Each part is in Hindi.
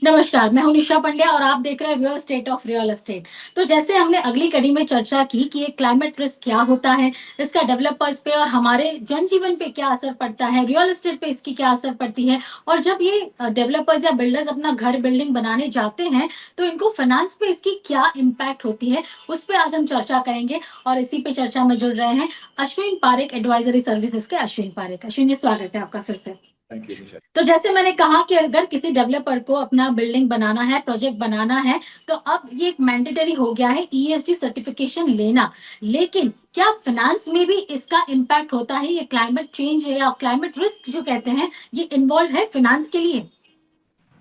नमस्कार, मैं हूँ निशा पंड्या और आप देख रहे हैं real estate of real estate. तो जैसे हमने अगली कड़ी में चर्चा की कि ये क्लाइमेट रिस्क क्या होता है, इसका डेवलपर्स पे और हमारे जनजीवन पे क्या असर पड़ता है, रियल एस्टेट पे इसकी क्या असर पड़ती है और जब ये डेवलपर्स या बिल्डर्स अपना घर बिल्डिंग बनाने जाते हैं, तो इनको फाइनेंस पे इसकी क्या इम्पैक्ट होती है, उस पे आज हम चर्चा करेंगे। और इसी पे चर्चा में जुड़ रहे हैं अश्विन पारेख एडवाइजरी सर्विसेज के अश्विन पारेख। अश्विन जी, स्वागत है आपका फिर से। थैंक यू निशा। तो जैसे मैंने कहा कि अगर किसी डेवलपर को अपना बिल्डिंग बनाना है, प्रोजेक्ट बनाना है, तो अब ये एक मैंडेटरी हो गया है ईएसजी सर्टिफिकेशन लेना। लेकिन क्या फाइनेंस में भी इसका इम्पैक्ट होता है? ये क्लाइमेट चेंज है या क्लाइमेट रिस्क जो कहते हैं, ये इन्वॉल्व है फाइनेंस के लिए?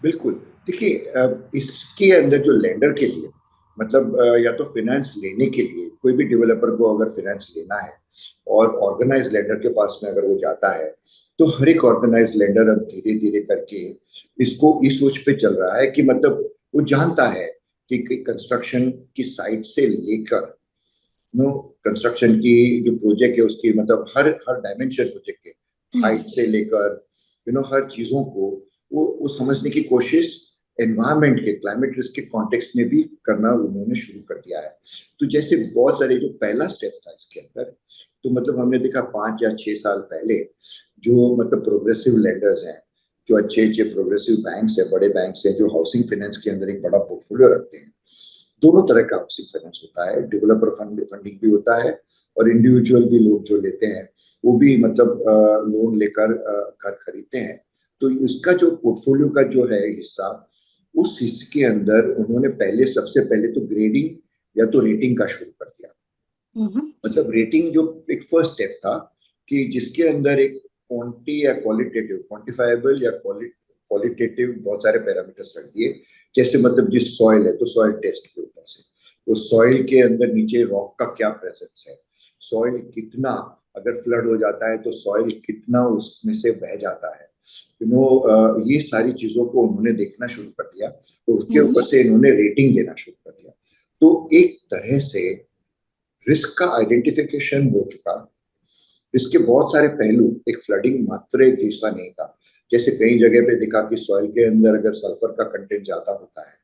बिल्कुल। देखिए, इसके अंदर जो लेंडर के लिए मतलब या तो फाइनेंस लेने के लिए कोई भी डेवलपर को अगर फाइनेंस लेना है और ऑर्गेनाइज लेंडर के पास में अगर वो जाता है, तो हर एक ऑर्गेनाइज लेंडर अब धीरे धीरे करके इसको इस सोच पे चल रहा है कि मतलब वो जानता है कि कंस्ट्रक्शन की साइट से लेकर नो कंस्ट्रक्शन की जो प्रोजेक्ट है उसकी मतलब हर हर डायमेंशन प्रोजेक्ट के हाइट से लेकर हर चीजों को वो समझने की कोशिश एनवायरमेंट के क्लाइमेट रिस्क के कॉन्टेक्स्ट में भी करना उन्होंने शुरू कर दिया है। तो जैसे बहुत सारे जो पहला स्टेप था इसके अंदर, तो मतलब हमने देखा 5 या 6 साल पहले जो मतलब प्रोग्रेसिव लेंडर्स हैं, जो अच्छे अच्छे प्रोग्रेसिव बैंक्स है, बड़े बैंक्स हैं जो हाउसिंग फाइनेंस के अंदर एक बड़ा पोर्टफोलियो रखते हैं। दोनों तरह का हाउसिंग फाइनेंस होता है, डेवलपर फंडिंग भी होता है और इंडिविजुअल भी लोग जो लेते हैं वो भी मतलब लोन लेकर घर खरीदते हैं। तो इसका जो पोर्टफोलियो का जो है हिस्सा, उस हिस्से के अंदर उन्होंने पहले सबसे पहले तो ग्रेडिंग या तो रेटिंग का शुरू कर दिया। मतलब रेटिंग जो एक फर्स्ट स्टेप था कि जिसके अंदर एक क्वांटी या क्वालिटेटिव, क्वांटिफाइबल या क्वालिटेटिव बहुत सारे पैरामीटर्स रख दिए। जैसे मतलब जिस सॉइल है तो सॉइल टेस्ट के ऊपर से वो सॉइल के अंदर नीचे रॉक का क्या प्रेजेंस है, सॉइल कितना, अगर फ्लड हो जाता है तो सॉइल कितना उसमें से बह जाता है, ये सारी चीजों को उन्होंने देखना शुरू कर दिया। तो उसके ऊपर से इन्होंने रेटिंग देना शुरू कर दिया। तो एक तरह से रिस्क का आइडेंटिफिकेशन हो चुका। इसके बहुत सारे पहलू, एक फ्लडिंग मात्र एक हिस्सा नहीं था। जैसे कई जगह पे दिखा कि सॉइल के अंदर अगर सल्फर का कंटेंट ज्यादा होता है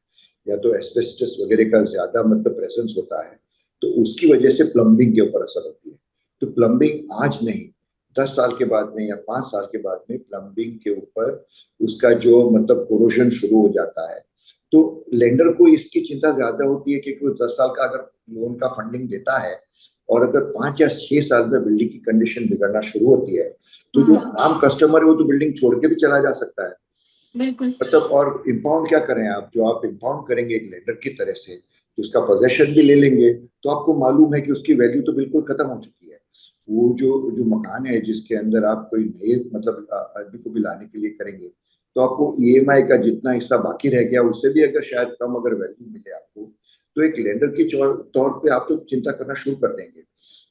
या तो एस्बेस्टस वगैरह का ज्यादा मतलब प्रेजेंस होता है, तो उसकी वजह से प्लम्बिंग के ऊपर असर होती है। तो प्लम्बिंग आज नहीं, 10 साल के बाद में या 5 साल के बाद में प्लम्बिंग के ऊपर उसका जो मतलब कोरोजन शुरू हो जाता है। तो लेंडर को इसकी चिंता ज्यादा होती है क्योंकि वो 10 साल का अगर लोन का फंडिंग देता है और अगर 5 या 6 साल में बिल्डिंग की कंडीशन बिगड़ना शुरू होती है, तो जो आम कस्टमर है वो तो बिल्डिंग छोड़ के भी चला जा सकता है। बिल्कुल। मतलब और इम्पाउंड क्या करें आप, जो आप इम्पाउंड करेंगे एक लेंडर की तरह से, तो उसका पोजेशन भी ले लेंगे, तो आपको मालूम है कि उसकी वैल्यू तो बिल्कुल खत्म हो चुकी है। वो जो जो मकान है जिसके अंदर आप कोई नए मतलब आदमी को भी लाने के लिए करेंगे, तो आपको ईएमआई का जितना हिस्सा बाकी रह गया उससे भी अगर शायद कम अगर वैल्यू मिले आपको, तो एक लेंडर के तौर पे आप तो चिंता करना शुरू कर देंगे।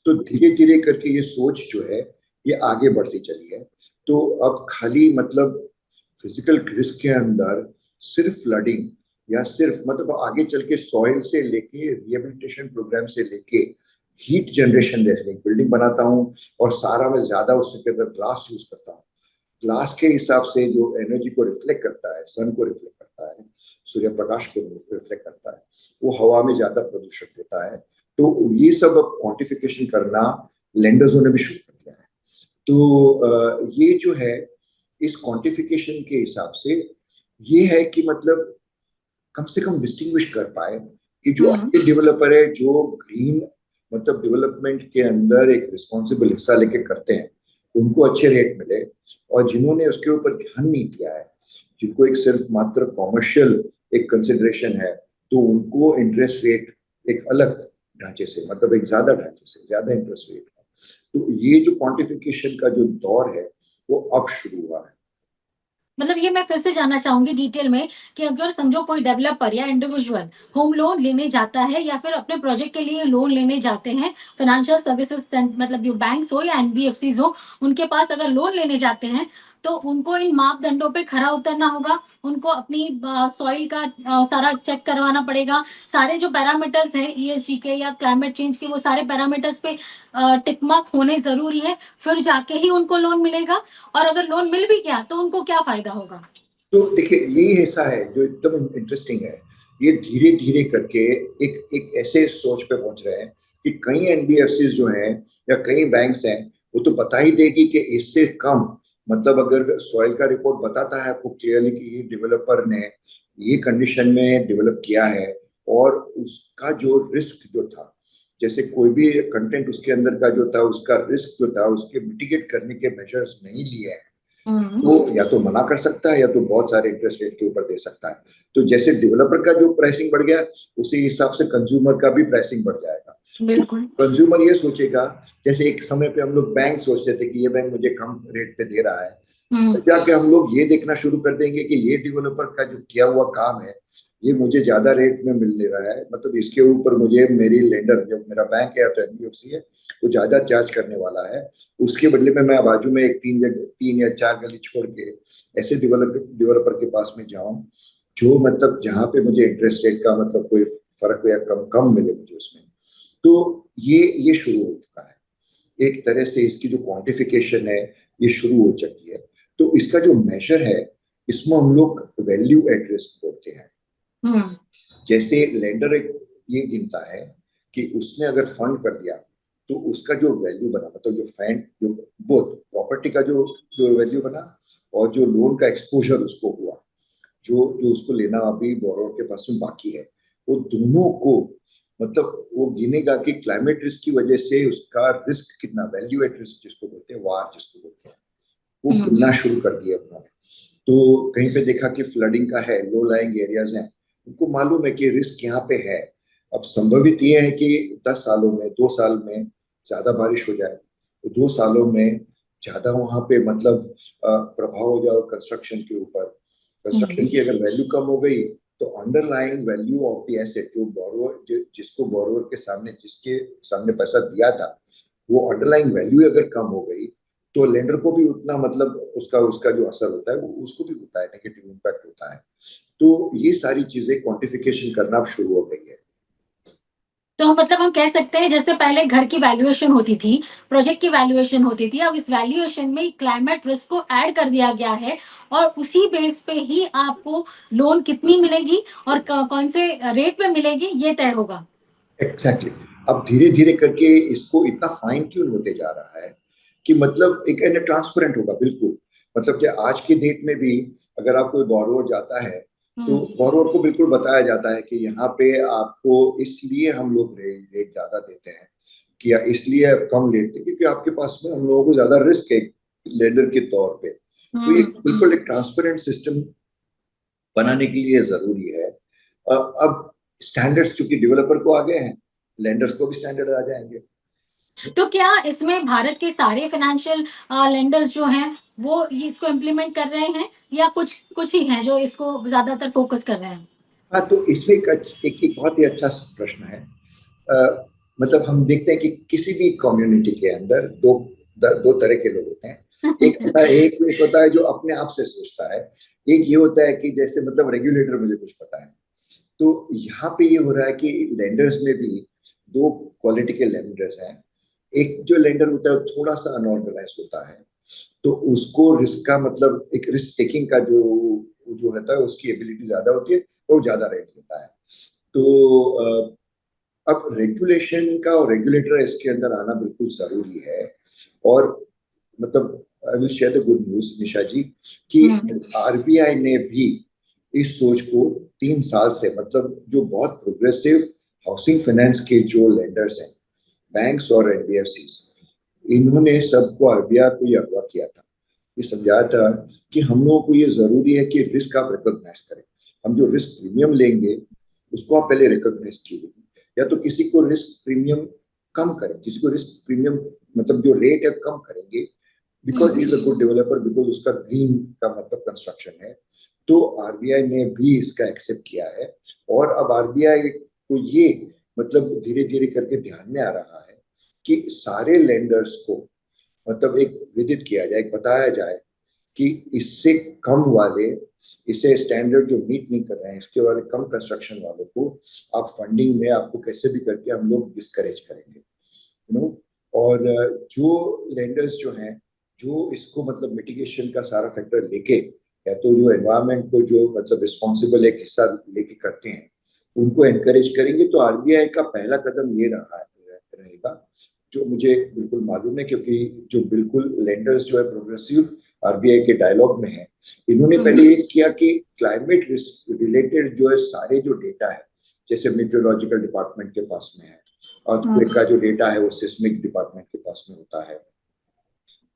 तो धीरे धीरे करके ये सोच जो है ये आगे बढ़ती चली है। तो अब खाली मतलब फिजिकल रिस्क के अंदर सिर्फ फ्लडिंग या सिर्फ मतलब आगे चल के सॉइल से लेके रिहेबिलिटेशन प्रोग्राम से लेके हीट जनरेशन, जैसे एक बिल्डिंग बनाता हूँ और सारा मैं ज्यादा उसके अंदर ग्लास यूज करता हूँ, ग्लास के हिसाब से जो एनर्जी को रिफ्लेक्ट करता है, सन को रिफ्लेक्ट करता है, सूर्य प्रकाश को रिफ्लेक्ट करता है, वो हवा में ज्यादा प्रदूषण देता है। तो ये सब अब क्वांटिफिकेशन करना लेंडर्सों ने भी शुरू कर दिया है। तो ये जो है इस क्वांटिफिकेशन के हिसाब से ये है कि मतलब कम से कम डिस्टिंग्विश कर पाए कि जो अच्छे डेवलपर है, जो ग्रीन मतलब डेवलपमेंट के अंदर एक रिस्पॉन्सिबल हिस्सा लेके करते हैं, उनको अच्छे रेट मिले, और जिन्होंने उसके ऊपर ध्यान नहीं दिया है, जिनको एक सिर्फ मात्र कॉमर्शियल एक कंसिडरेशन है, तो उनको इंटरेस्ट रेट एक अलग ढांचे से मतलब एक ज्यादा ढांचे से ज्यादा इंटरेस्ट रेट है। तो ये जो क्वांटिफिकेशन का जो दौर है वो अब शुरू हुआ है। मतलब ये मैं फिर से जानना चाहूंगी डिटेल में कि अगर समझो कोई डेवलपर या इंडिविजुअल होम लोन लेने जाता है या फिर अपने प्रोजेक्ट के लिए लोन लेने जाते हैं, फाइनेंशियल सर्विसेज मतलब जो बैंक्स हो या एनबीएफसीज हो, उनके पास अगर लोन लेने जाते हैं, तो उनको इन मापदंडों पे खरा उतरना होगा। उनको अपनी सॉइल का सारा चेक करवाना पड़ेगा। सारे जो पैरामीटर्स हैं ईएसजी के या क्लाइमेट चेंज के, वो सारे पैरामीटर्स पे टिक मार्क होने जरूरी है, फिर जाके ही उनको लोन मिलेगा। और अगर लोन मिल भी गया तो उनको क्या फायदा होगा? तो देखिए यही हिस्सा है जो एकदम इंटरेस्टिंग है। ये धीरे धीरे करके एक एक ऐसे सोच पे पहुंच रहे हैं कि कई एनबीएफसी जो हैं या कई बैंक्स हैं, वो तो बता ही देगी कि इससे कम, मतलब अगर सॉइल का रिपोर्ट बताता है आपको क्लियरली कि ये डेवलपर ने ये कंडीशन में डेवलप किया है, और उसका जो रिस्क जो था, जैसे कोई भी कंटेंट उसके अंदर का जो था, उसका रिस्क जो था, उसके मिटिगेट करने के मेजर्स नहीं लिए हैं, हम्म। तो या तो मना कर सकता है या तो बहुत सारे इंटरेस्ट रेट के ऊपर दे सकता है। तो जैसे डेवलपर का जो प्राइसिंग बढ़ गया, उसी हिसाब से कंज्यूमर का भी प्राइसिंग बढ़ जाएगा। तो बिल्कुल। कंज्यूमर ये सोचेगा, जैसे एक समय पे हम लोग बैंक सोचते थे कि ये बैंक मुझे कम रेट पे दे रहा है, हम्म। तो जाके हम लोग ये देखना शुरू कर देंगे कि ये डेवलपर का जो किया हुआ काम है, ये मुझे ज्यादा रेट में मिल ले रहा है, मतलब इसके ऊपर मुझे मेरी लेंडर, जो मेरा बैंक है या तो एनबीएफसी है, वो ज्यादा चार्ज करने वाला है। उसके बदले में मैं बाजू में एक तीन या चार गली छोड़ के ऐसे डेवलपर के पास में जाऊं, जो मतलब जहां पे मुझे इंटरेस्ट रेट का मतलब कोई फर्क या कम कम मिले मुझे उसमें। तो ये शुरू हो चुका है, एक तरह से इसकी जो क्वांटिफिकेशन है ये शुरू हो चुकी है। तो इसका जो मेजर है, इसमें हम लोग वैल्यू एट रिस्क बोलते हैं। हम्म। जैसे लेंडर एक ये गिनता है कि उसने अगर फंड कर दिया, तो उसका जो वैल्यू बना, मतलब जो फैंड जो बोथ प्रॉपर्टी का जो जो वैल्यू बना, और जो लोन का एक्सपोजर उसको हुआ, जो जो उसको लेना अभी बोरोवर के पास में बाकी है, वो दोनों को मतलब वो गिनेगा कि क्लाइमेट रिस्क की वजह से उसका रिस्क कितना, वैल्यू एट रिस्क जिसको बोलते हैं, वार जिसको बोलते हैं, वो हम्म। गिनना शुरू कर दिया उन्होंने। तो कहीं पे देखा कि फ्लडिंग का है, लो लाइंग एरियाज हैं, उनको मालूम है कि रिस्क यहाँ पे है। अब संभवित ये है कि 10 सालों में, 2 साल में ज्यादा बारिश हो जाए, तो 2 सालों में ज्यादा वहां पे मतलब प्रभाव हो जाए कंस्ट्रक्शन के ऊपर। कंस्ट्रक्शन हम्म। की अगर वैल्यू कम हो गई, तो underlying value of the asset, जो बोरोवर जिसको बोरोवर के सामने, जिसके सामने पैसा दिया था, वो अंडरलाइंग वैल्यू अगर कम हो गई, तो लेंडर को भी उतना मतलब उसका उसका जो असर होता है वो उसको भी होता है, नेगेटिव इम्पैक्ट होता है। तो ये सारी चीजें क्वांटिफिकेशन करना अब शुरू हो गई है। तो मतलब हम कह सकते हैं जैसे पहले घर की वैल्यूएशन होती थी, प्रोजेक्ट की वैल्यूएशन होती थी, अब इस वैल्यूएशन में क्लाइमेट रिस्क को ऐड कर दिया गया है और उसी बेस पे ही आपको लोन कितनी मिलेगी और कौन से रेट पे मिलेगी ये तय होगा। Exactly exactly. अब धीरे धीरे करके इसको इतना फाइन ट्यून होते जा रहा है कि मतलब एक ट्रांसपेरेंट होगा बिल्कुल। मतलब कि आज की डेट में भी अगर आप कोई बोरोवर जाता है, तो हम्म। बोरोवर को बिल्कुल बताया जाता है कि यहाँ पे आपको इसलिए हम लोग रेट ज्यादा देते हैं, कि या इसलिए कम लेते हैं क्योंकि आपके पास में हम लोगों को ज्यादा रिस्क है लेंडर के तौर पे। तो ये बिल्कुल एक ट्रांसपेरेंट सिस्टम बनाने के लिए जरूरी है। अब स्टैंडर्ड्स चूंकि डेवलपर को आ गए हैं, लेंडर्स को भी स्टैंडर्ड आ जाएंगे। तो क्या इसमें भारत के सारे फाइनेंशियल लेंडर्स जो हैं वो इसको इम्प्लीमेंट कर रहे हैं या कुछ कुछ ही हैं जो इसको ज्यादातर फोकस कर रहे हैं? हाँ, तो इसमें एक बहुत ही अच्छा प्रश्न है। अ, मतलब हम देखते हैं कि किसी भी कम्युनिटी के अंदर दो तरह के लोग होते हैं। एक होता है जो अपने आप से सोचता है, एक ये होता है कि जैसे मतलब रेगुलेटर मुझे कुछ पता है। तो यहाँ पे ये हो रहा है कि लेंडर्स में भी दो क्वालिटी के लेंडर्स हैं। एक जो लेंडर होता है थोड़ा सा अनऑर्गेनाइज होता है, तो उसको रिस्क का मतलब एक रिस्क टेकिंग का जो जो रहता है उसकी एबिलिटी ज्यादा होती है, तो ज्यादा रेट लेता है। तो अब रेगुलेशन का और रेगुलेटर इसके अंदर आना बिल्कुल जरूरी है। और मतलब I will share the good news Nisha ji, कि हम्म। आरबीआई ने भी इस सोच को 3 साल से, मतलब जो बहुत प्रोग्रेसिव हाउसिंग फाइनेंस के जो लेंडर्स हैं, बैंक्स और एनबीएफसी, इन्होंने सबको आरबीआई को ये अगवा किया था, ये समझाया था कि हम लोगों को ये जरूरी है कि रिस्क आप रिकॉग्नाइज करें। हम जो रिस्क प्रीमियम लेंगे उसको आप पहले रिकॉग्नाइज कीजिए, या तो किसी को रिस्क प्रीमियम कम करें, किसी को रिस्क प्रीमियम मतलब जो रेट है कम करेंगे, because is a good developer, because उसका ग्रीन का मतलब कंस्ट्रक्शन है। तो आरबीआई ने भी इसका एक्सेप्ट किया है। और अब आरबीआई को ये मतलब धीरे धीरे करके ध्यान में आ रहा है कि सारे लेंडर्स को मतलब एक विदित किया जाए, बताया जाए कि इससे कम वाले, इसे स्टैंडर्ड जो मीट नहीं कर रहे हैं, इसके वाले कम कंस्ट्रक्शन वालों को आप फंडिंग में आपको कैसे भी करके हम लोग डिस्करेज करेंगे, यू नो। और जो लेंडर्स जो हैं, जो इसको मतलब मिटिगेशन का सारा फैक्टर लेके या तो जो एनवायरनमेंट को जो मतलब रिस्पॉन्सिबल एक हिस्सा लेके करते हैं उनको एनकरेज करेंगे, तो आरबीआई का पहला कदम ये रहेगा, जो मुझे बिल्कुल मालूम है, क्योंकि जो बिल्कुल लेंडर्स जो है प्रोग्रेसिव आरबीआई के डायलॉग में है, इन्होंने पहले ये किया कि क्लाइमेट रिस्क रिलेटेड जो है सारे जो डेटा है, जैसे मेट्रोलॉजिकल डिपार्टमेंट के पास में है, अर्थक्वेक का जो डेटा है वो सिस्मिक डिपार्टमेंट के पास में होता है,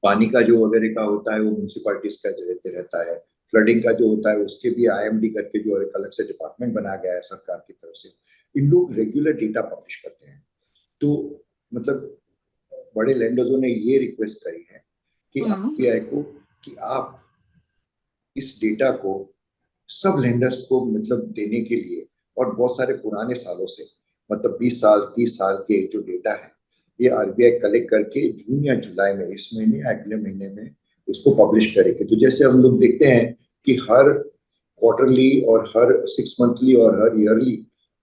पानी का जो वगैरह का होता है वो म्यूनसिपालिटीज का रहता है, फ्लडिंग का जो होता है उसके भी आईएमडी करके जो एक अलग से डिपार्टमेंट बनाया गया है सरकार की तरफ से, इन लोग रेगुलर डेटा पब्लिश करते हैं। तो मतलब बड़े लैंडर्सों ने ये रिक्वेस्ट करी है कि आरबीआई को कि आप इस डेटा को सब लैंडर्स को मतलब देने के लिए, और बहुत सारे पुराने सालों से मतलब 20 साल 30 साल के जो डेटा है ये आरबीआई कलेक्ट करके जून या जुलाई में, इस महीने या अगले महीने में उसको पब्लिश करेगी। तो जैसे हम लोग देखते हैं कि हर क्वार्टरली और हर 6 मंथली और हर ईयरली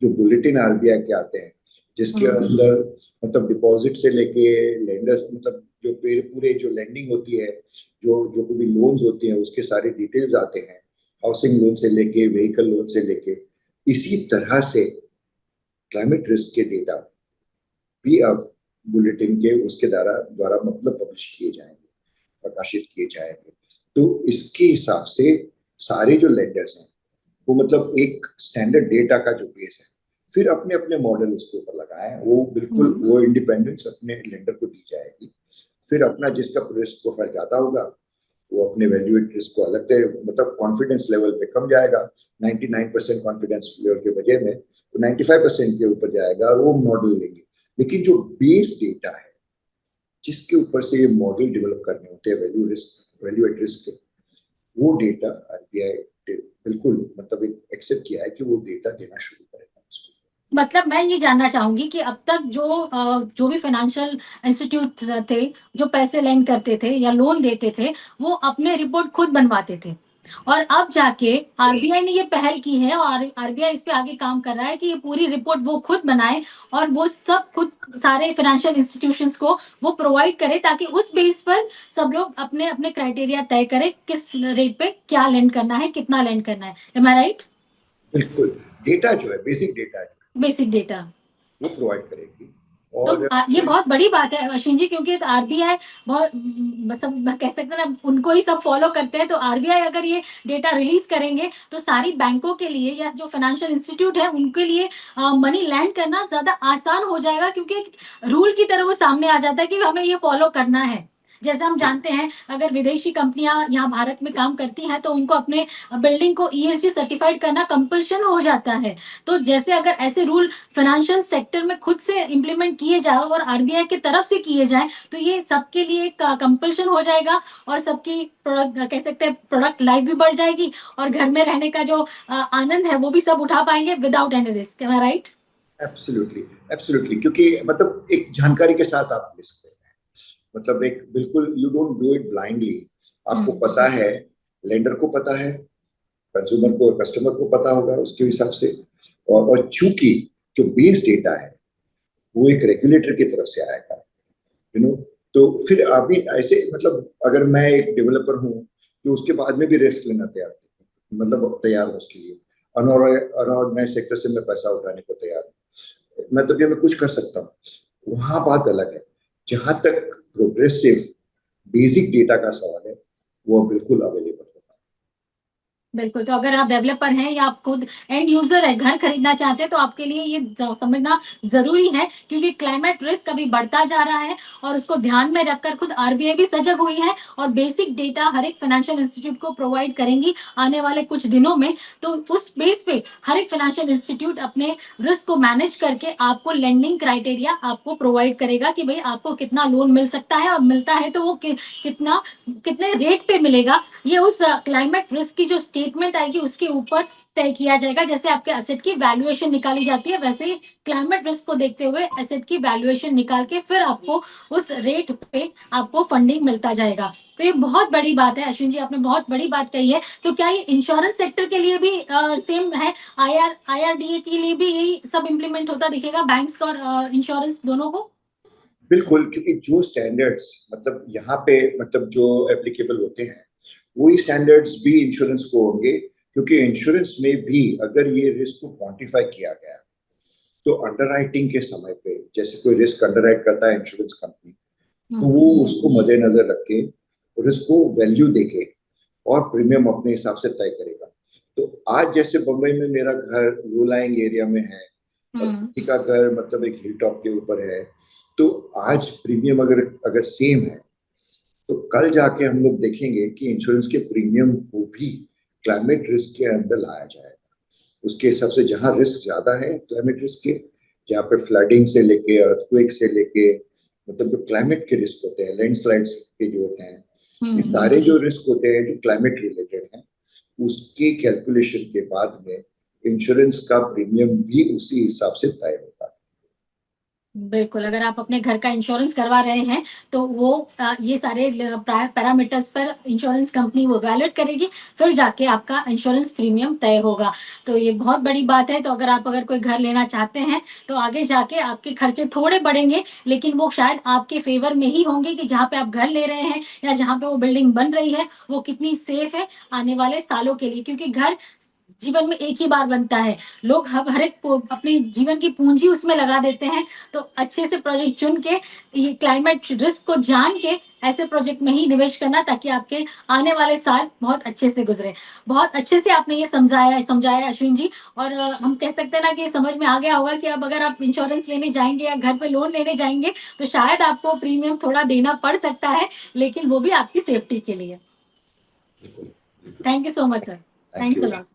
जो बुलेटिन आरबीआई के आते हैं, जिसके अंदर मतलब डिपॉजिट से लेके लेंडर्स मतलब जो पूरे जो लैंडिंग होती है, जो जो भी लोन्स होती हैं उसके सारे डिटेल्स आते हैं, हाउसिंग लोन से लेके व्हीकल लोन से लेके, इसी तरह से क्लाइमेट रिस्क के डेटा भी अब बुलेटिन के उसके द्वारा मतलब पब्लिश किए जाएंगे, प्रकाशित किए जाएंगे। तो इसके हिसाब से सारे जो लेंडर्स हैं वो मतलब एक स्टैंडर्ड डेटा का जो बेस है, फिर अपने अपने मॉडल उसके ऊपर लगाए, वो बिल्कुल वो इंडिपेंडेंस अपने लेंडर को दी जाएगी। फिर अपना जिसका रिस्क प्रोफाइल ज्यादा होगा वो अपने वैल्यूएट रिस्क को अलग से मतलब कॉन्फिडेंस लेवल पे कम जाएगा, 99% कॉन्फिडेंस लेवल के वजह में तो 95% के ऊपर जाएगा और वो मॉडल लेंगे। लेकिन जो बेस डेटा है जिसके ऊपर से ये मॉडल डेवलप करने होते हैं वैल्यू एट रिस्क के, वो डेटा आरबीआई बिल्कुल मतलब एक्सेप्ट किया है कि वो डेटा देना शुरू करेगा उसको। मतलब मैं ये जानना चाहूंगी कि अब तक जो भी फाइनेंशियल इंस्टीट्यूट थे जो पैसे लेंड करते थे या लोन देते थे वो अपने रिपोर्ट खुद बनवाते थे, और अब जाके आरबीआई ने ये पहल की है और आरबीआई इस पे आगे काम कर रहा है कि ये पूरी रिपोर्ट वो खुद बनाए और वो सब खुद सारे फाइनेंशियल इंस्टीट्यूशंस को वो प्रोवाइड करे, ताकि उस बेस पर सब लोग अपने अपने क्राइटेरिया तय करें किस रेट पे क्या लेंड करना है, कितना लेंड करना है। एम आई राइट? बिल्कुल, डेटा जो है बेसिक डेटा है बेसिक डेटा वो प्रोवाइड करेगी। तो और ये बहुत बड़ी बात है अश्विन जी, क्योंकि आरबीआई बहुत सब कह सकते हैं ना, उनको ही सब फॉलो करते हैं। तो आरबीआई अगर ये डेटा रिलीज करेंगे तो सारी बैंकों के लिए या जो फाइनेंशियल इंस्टीट्यूट है उनके लिए मनी लैंड करना ज्यादा आसान हो जाएगा, क्योंकि रूल की तरह वो सामने आ जाता है कि हमें ये फॉलो करना है। जैसे हम जानते हैं अगर विदेशी कंपनियां यहाँ भारत में काम करती हैं तो उनको अपने बिल्डिंग को ईएसजी सर्टिफाइड करना कंपल्शन हो जाता है। तो जैसे अगर ऐसे रूल फाइनेंशियल सेक्टर में खुद से इंप्लीमेंट किए जाए और आरबीआई की तरफ से किए जाए तो ये सबके लिए एक कंपल्शन हो जाएगा और सबकी प्रोडक्ट कह सकते हैं प्रोडक्ट लाइफ भी बढ़ जाएगी और घर में रहने का जो आनंद है वो भी सब उठा पाएंगे विदाउट एनी रिस्क। एम आई राइट? एब्सोल्युटली एब्सोल्युटली, क्योंकि मतलब एक जानकारी के साथ आप रिस्क ले रहे हैं, मतलब एक बिल्कुल you don't do it blindly, आपको पता है, लेंडर को पता है, कंज्यूमर को कस्टमर को पता होगा उसके हिसाब से। और चूंकि जो बेस डेटा है वो एक रेगुलेटर की तरफ से आएगा, यू नो, तो फिर अभी ऐसे मतलब अगर मैं एक डेवलपर हूँ तो उसके बाद में भी रिस्क लेना मतलब तैयार हूँ उसके लिए, अनऑर्गेनाइज सेक्टर से मैं पैसा उठाने को तैयार हूँ, मैं तो मैं कुछ कर सकता हूँ। वहां बात अलग है, जहां तक प्रोग्रेसिव बेसिक डेटा का सवाल है वो बिल्कुल अवेलेबल है। बिल्कुल, तो अगर आप डेवलपर हैं या आप खुद एंड यूजर है, घर खरीदना चाहते हैं तो आपके लिए ये समझना जरूरी है, क्योंकि क्लाइमेट रिस्क अभी बढ़ता जा रहा है और उसको ध्यान में रखकर खुद आरबीआई भी सजग हुई है और बेसिक डेटा हर एक फाइनेंशियल इंस्टीट्यूट को प्रोवाइड करेंगी आने वाले कुछ दिनों में। तो उस बेस पे हर एक फाइनेंशियल इंस्टीट्यूट अपने रिस्क को मैनेज करके आपको लेंडिंग क्राइटेरिया आपको प्रोवाइड करेगा कि भाई आपको कितना लोन मिल सकता है और मिलता है तो वो कितना कितने रेट पे मिलेगा, ये उस क्लाइमेट रिस्क की जो स्टेटमेंट आएगी उसके ऊपर तय किया जाएगा। जैसे आपके एसेट की वैल्यूएशन निकाली जाती है वैसे ही क्लाइमेट रिस्क को देखते हुए एसेट की वैल्यूएशन निकाल के फिर आपको उस रेट पे आपको फंडिंग मिलता जाएगा। तो ये बहुत बड़ी बात है अश्विन जी, आपने बहुत बड़ी बात कही है। तो क्या ये इंश्योरेंस सेक्टर के लिए भी सेम है? आईआरडीए के लिए भी यही सब इम्प्लीमेंट होता दिखेगा, बैंक्स और इंश्योरेंस दोनों को? बिल्कुल, क्योंकि जो स्टैंडर्ड्स मतलब यहाँ पे मतलब जो एप्लीकेबल होते हैं वही स्टैंडर्ड्स भी इंश्योरेंस को होंगे, क्योंकि इंश्योरेंस में भी अगर ये रिस्क को क्वांटिफाई किया गया तो अंडरराइटिंग के समय पे, जैसे कोई रिस्क अंडरराइट करता है इंश्योरेंस कंपनी, तो वो उसको मद्देनजर रख के रिस्क को वैल्यू देके और प्रीमियम अपने हिसाब से तय करेगा। तो आज जैसे बम्बई में मेरा घर लो लाइंग एरिया में है और किसी का घर मतलब एक हिल टॉप के ऊपर है, तो आज प्रीमियम अगर अगर सेम है, तो कल जाके हम लोग देखेंगे कि इंश्योरेंस के प्रीमियम को भी क्लाइमेट रिस्क के अंदर लाया जाएगा। उसके हिसाब से जहां रिस्क ज्यादा है क्लाइमेट रिस्क के, जहाँ पे फ्लडिंग से लेके अर्थक्वेक से लेके, मतलब जो क्लाइमेट के रिस्क होते हैं, लैंडस्लाइड्स के जो होते हैं, ये सारे जो रिस्क होते हैं जो क्लाइमेट रिलेटेड हैं, उसके कैलकुलेशन के बाद में इंश्योरेंस का प्रीमियम भी उसी हिसाब से तय होता है। बिल्कुल, अगर आप अपने घर का इंश्योरेंस करवा रहे हैं, तो वो ये सारे पैरामीटर्स पर इंश्योरेंस कंपनी वो वैलिड करेगी, फिर जाके आपका इंश्योरेंस प्रीमियम तय होगा। तो ये बहुत बड़ी बात है, तो अगर कोई घर लेना चाहते हैं, तो आगे जाके आपके खर्चे थोड़े बढ़ेंगे, लेकिन वो शायद आपके फ़ेवर में ही होंगे कि जहाँ पे आप घर ले रहे हैं या जहाँ पे वो बिल्डिंग बन रही है, वो कितनी सेफ है आने वाले सालों के लिए। क्योंकि घर जीवन में एक ही बार बनता है। लोग हर एक अपने जीवन की पूंजी उसमें लगा देते हैं। तो अच्छे से प्रोजेक्ट चुन के, ये क्लाइमेट रिस्क को जान के ऐसे प्रोजेक्ट में ही निवेश करना, ताकि आपके आने वाले साल बहुत अच्छे से गुजरे। बहुत अच्छे से आपने ये समझाया अश्विन जी। और हम कह सकते हैं ना कि समझ में आ गया होगा कि अब अगर आप इंश्योरेंस लेने जाएंगे या घर पे लोन लेने जाएंगे, तो शायद आपको प्रीमियम थोड़ा देना पड़ सकता है, लेकिन वो भी आपकी सेफ्टी के लिए। बिल्कुल, बिल्कुल। Thank you so much sir. Thank thanks a you. Lot.